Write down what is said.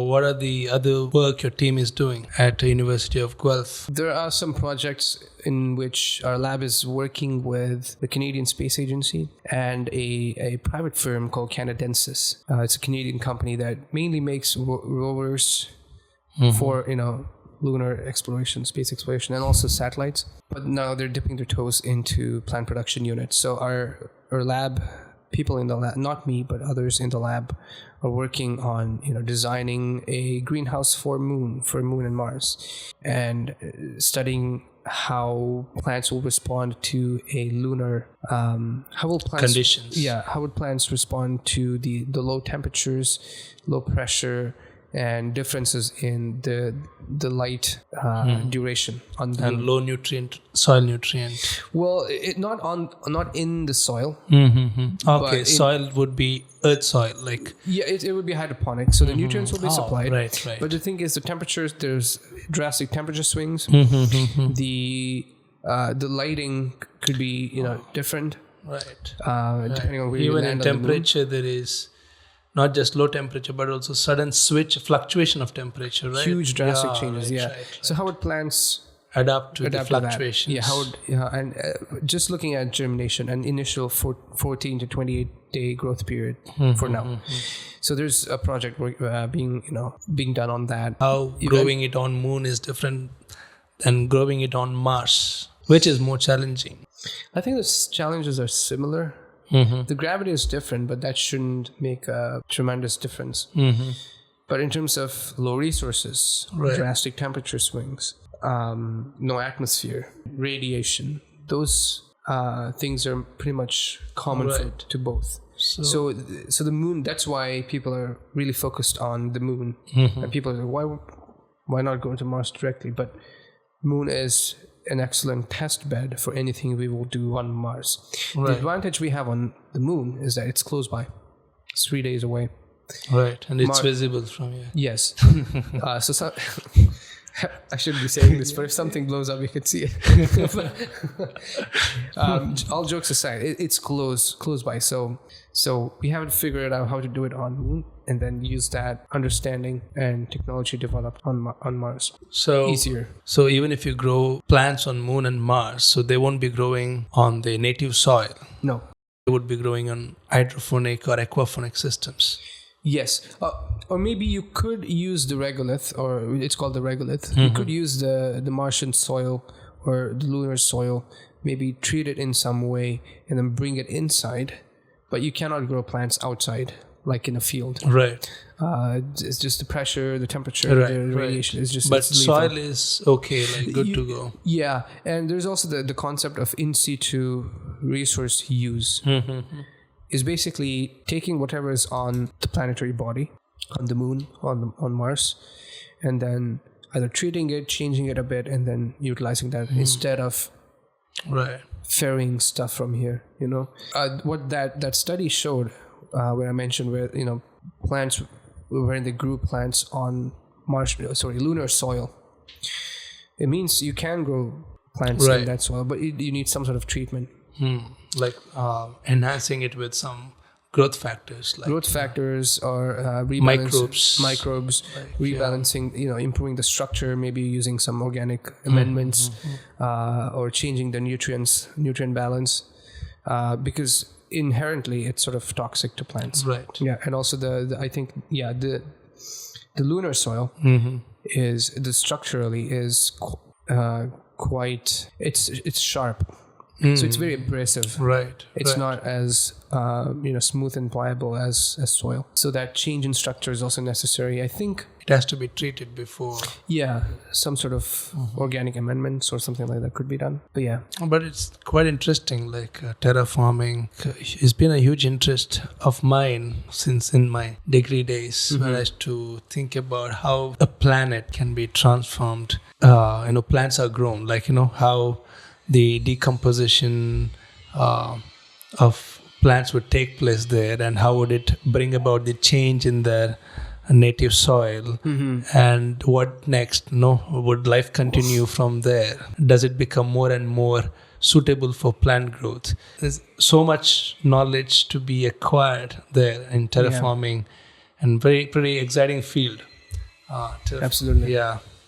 what are the other work your team is doing at the University of Guelph? There are some projects in which our lab is working with the Canadian Space Agency and a private firm called Canada GOOSE. It's a Canadian company that mainly makes rovers for, lunar exploration, space exploration, and also satellites. But now they're dipping their toes into plant production units. So our lab, people in the lab, not me, but others in the lab, are working on designing a greenhouse for Moon and Mars, and studying how plants will respond to a lunar conditions. Yeah, how would plants respond to the low temperatures, low pressure, and differences in the light duration on the and low nutrient soil nutrient. Well, not in the soil. Okay, soil would be earth soil, like it would be hydroponic, so the nutrients will be supplied. Right. But the thing is, the temperatures, there's drastic temperature swings. The lighting could be different. Right. Depending on where you even land in on the moon. temperature, there is not just low temperature, but also sudden fluctuation of temperature, right? Huge drastic changes. Right. So how would plants adapt to the fluctuations? Just looking at germination, an initial 14 to 28 day growth period for now. So there's a project being done on that. How growing it on Moon is different than growing it on Mars, which is more challenging? I think the challenges are similar. The gravity is different, but that shouldn't make a tremendous difference. But in terms of low resources, drastic temperature swings, no atmosphere, radiation, those things are pretty much common to both. So the moon, that's why people are really focused on the moon. And people are like, why not go to Mars directly? But moon is an excellent test bed for anything we will do on Mars. The advantage we have on the moon is that it's close by. It's 3 days away. Right, and it's visible from here. Yes. So I shouldn't be saying this, but if something blows up, you can see it. All jokes aside, it's close by. So we haven't figured out how to do it on Moon, and then use that understanding and technology developed on Mars. So easier. So even if you grow plants on Moon and Mars, so they won't be growing on the native soil. No. They would be growing on hydroponic or aquaponic systems. Yes, or maybe you could use the regolith, or it's called the regolith. You could use the Martian soil or the lunar soil, maybe treat it in some way and then bring it inside. But you cannot grow plants outside, like in a field. Right. It's just the pressure, the temperature, the radiation. It's just. But soil is okay, like good to go. Yeah, and there's also the concept of in situ resource use. Is basically taking whatever is on the planetary body, on the moon, on Mars, and then either treating it, changing it a bit, and then utilizing that instead of ferrying stuff from here. What that study showed, where I mentioned where plants, where they grew plants on lunar soil. It means you can grow plants in that soil, but you need some sort of treatment. Like enhancing it with some growth factors, like or microbes, rebalancing, improving the structure, maybe using some organic amendments, or changing the nutrient balance, because inherently it's sort of toxic to plants. Right. Yeah, and also the lunar soil is structurally quite it's sharp. So it's very abrasive. Right. It's not as smooth and pliable as soil. So that change in structure is also necessary. I think it has to be treated before. Yeah, some sort of organic amendments or something like that could be done. But yeah. But it's quite interesting. Like terraforming has been a huge interest of mine since in my degree days, when I used to think about how a planet can be transformed. Plants are grown. Like how the decomposition of plants would take place there, and how would it bring about the change in their native soil, and what next? Would life continue from there? Does it become more and more suitable for plant growth? There's so much knowledge to be acquired there in terraforming, and pretty exciting field. Absolutely. Yeah.